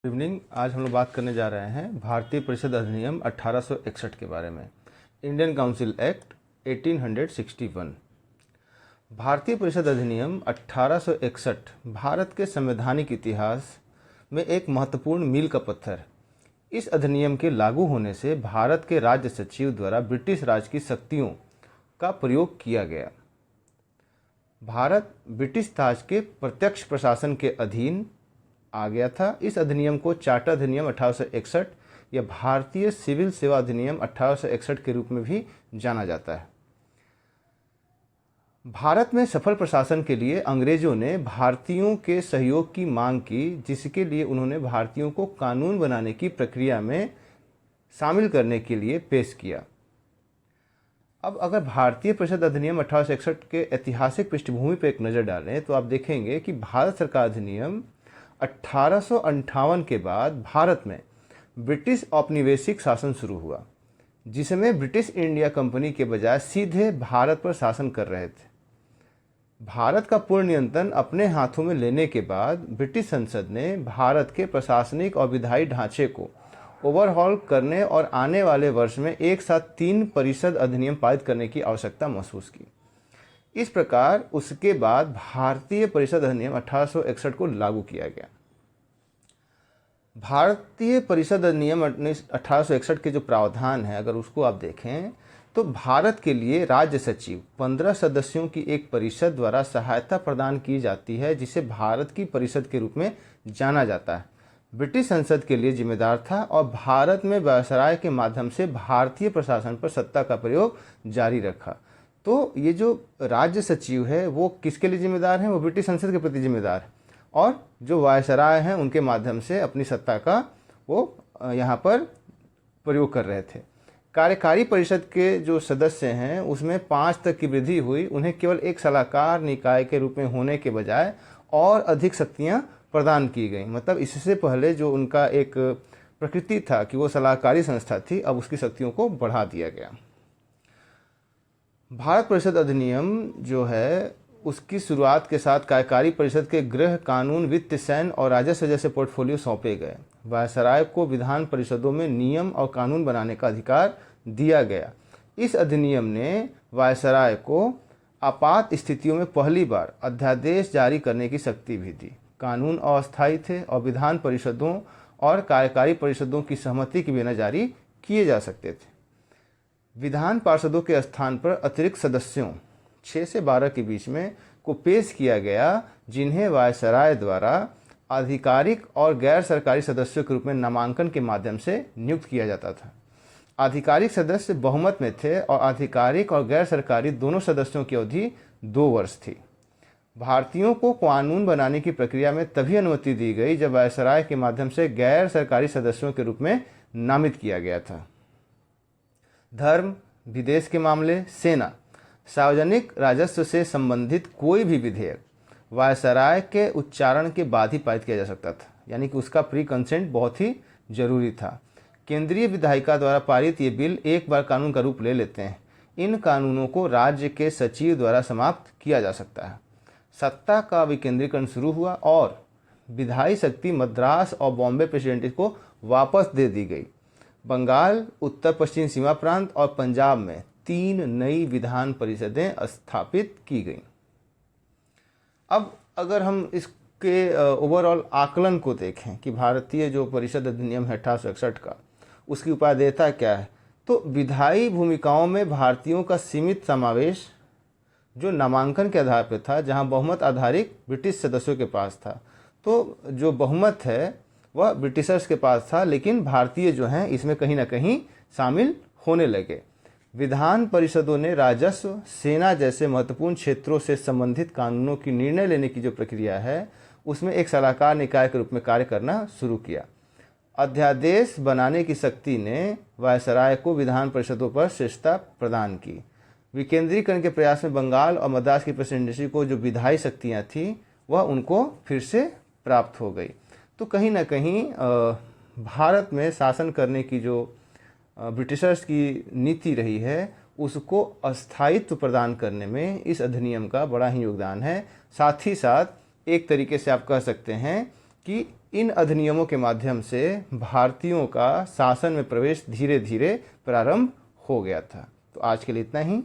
Evening. आज हम लोग बात करने जा रहे हैं भारतीय परिषद अधिनियम 1861 के बारे में। Indian council act 1861। भारतीय परिषद अधिनियम 1861 भारत के संवैधानिक इतिहास में एक महत्वपूर्ण मील का पत्थर है। इस अधिनियम के लागू होने से भारत के राज्य सचिव द्वारा ब्रिटिश राज की शक्तियों का प्रयोग किया गया। भारत ब्रिटिश ताज के प्रत्यक्ष प्रशासन के अधीन आ गया था। इस अधिनियम को चार्टर अधिनियम 1861 या भारतीय सिविल सेवा अधिनियम 1861 के रूप में भी जाना जाता है। भारत में सफल प्रशासन के लिए अंग्रेजों ने भारतीयों के सहयोग की मांग की, जिसके लिए उन्होंने भारतीयों को कानून बनाने की प्रक्रिया में शामिल करने के लिए पेश किया। अब अगर भारतीय परिषद अधिनियम 1861 के ऐतिहासिक पृष्ठभूमि पर एक नज़र डालें तो आप देखेंगे कि भारत सरकार अधिनियम 1858 के बाद भारत में ब्रिटिश औपनिवेशिक शासन शुरू हुआ, जिसमें ब्रिटिश इंडिया कंपनी के बजाय सीधे भारत पर शासन कर रहे थे। भारत का पूर्ण नियंत्रण अपने हाथों में लेने के बाद ब्रिटिश संसद ने भारत के प्रशासनिक और विधायी ढांचे को ओवरहॉल करने और आने वाले वर्ष में एक साथ 3 परिषद अधिनियम पारित करने की आवश्यकता महसूस की। इस प्रकार उसके बाद भारतीय परिषद अधिनियम 1861 को लागू किया गया। भारतीय परिषद अधिनियम 1861 के जो प्रावधान है, अगर उसको आप देखें तो भारत के लिए राज्य सचिव 15 सदस्यों की एक परिषद द्वारा सहायता प्रदान की जाती है, जिसे भारत की परिषद के रूप में जाना जाता है। ब्रिटिश संसद के लिए जिम्मेदार था और भारत में वायसराय के माध्यम से भारतीय प्रशासन पर सत्ता का प्रयोग जारी रखा। तो ये जो राज्य सचिव है वो किसके लिए जिम्मेदार हैं? वो ब्रिटिश संसद के प्रति जिम्मेदार है, और जो वायसराय हैं उनके माध्यम से अपनी सत्ता का वो यहाँ पर प्रयोग कर रहे थे। कार्यकारी परिषद के जो सदस्य हैं उसमें 5 तक की वृद्धि हुई। उन्हें केवल एक सलाहकार निकाय के रूप में होने के बजाय और अधिक शक्तियाँ प्रदान की गई। मतलब इससे पहले जो उनका एक प्रकृति था कि वो सलाहकारी संस्था थी, अब उसकी शक्तियों को बढ़ा दिया गया। भारत परिषद अधिनियम जो है उसकी शुरुआत के साथ कार्यकारी परिषद के गृह, कानून, वित्त, सैन्य और राजस्व जैसे पोर्टफोलियो सौंपे गए। वायसराय को विधान परिषदों में नियम और कानून बनाने का अधिकार दिया गया। इस अधिनियम ने वायसराय को आपात स्थितियों में पहली बार अध्यादेश जारी करने की शक्ति भी दी। कानून अस्थायी थे और विधान परिषदों और कार्यकारी परिषदों की सहमति के बिना जारी किए जा सकते थे। विधान पार्षदों के स्थान पर अतिरिक्त सदस्यों 6 से 12 के बीच में को पेश किया गया, जिन्हें वायसराय द्वारा आधिकारिक और गैर सरकारी सदस्यों के रूप में नामांकन के माध्यम से नियुक्त किया जाता था। आधिकारिक सदस्य बहुमत में थे और आधिकारिक और गैर सरकारी दोनों सदस्यों की अवधि 2 वर्ष थी। भारतीयों को कानून बनाने की प्रक्रिया में तभी अनुमति दी गई जब वायसराय के माध्यम से गैर सरकारी सदस्यों के रूप में नामित किया गया था। धर्म, विदेश के मामले, सेना, सार्वजनिक राजस्व से संबंधित कोई भी विधेयक वायसराय के उच्चारण के बाद ही पारित किया जा सकता था, यानी कि उसका प्री कंसेंट बहुत ही जरूरी था। केंद्रीय विधायिका द्वारा पारित ये बिल एक बार कानून का रूप ले लेते हैं। इन कानूनों को राज्य के सचिव द्वारा समाप्त किया जा सकता है। सत्ता का विकेंद्रीकरण शुरू हुआ और विधायी शक्ति मद्रास और बॉम्बे प्रेसिडेंसी को वापस दे दी गई। बंगाल, उत्तर पश्चिम सीमा प्रांत और पंजाब में 3 नई विधान परिषदें स्थापित की गईं। अब अगर हम इसके ओवरऑल आकलन को देखें कि भारतीय जो परिषद अधिनियम है 1861 का, उसकी उपादेयता क्या है, तो विधायी भूमिकाओं में भारतीयों का सीमित समावेश जो नामांकन के आधार पर था, जहां बहुमत आधारित ब्रिटिश सदस्यों के पास था, तो जो बहुमत है वह ब्रिटिशर्स के पास था, लेकिन भारतीय जो हैं इसमें कहीं ना कहीं शामिल होने लगे। विधान परिषदों ने राजस्व, सेना जैसे महत्वपूर्ण क्षेत्रों से संबंधित कानूनों की निर्णय लेने की जो प्रक्रिया है उसमें एक सलाहकार निकाय के रूप में कार्य करना शुरू किया। अध्यादेश बनाने की शक्ति ने वायसराय को विधान परिषदों पर श्रेष्ठता प्रदान की। विकेंद्रीकरण के प्रयास में बंगाल और मद्रास की प्रेसिडेंसी को जो विधायी शक्तियाँ थीं वह उनको फिर से प्राप्त हो गई। तो कहीं ना कहीं भारत में शासन करने की जो ब्रिटिशर्स की नीति रही है उसको अस्थायित्व प्रदान करने में इस अधिनियम का बड़ा ही योगदान है। साथ ही साथ एक तरीके से आप कह सकते हैं कि इन अधिनियमों के माध्यम से भारतीयों का शासन में प्रवेश धीरे धीरे प्रारंभ हो गया था। तो आज के लिए इतना ही।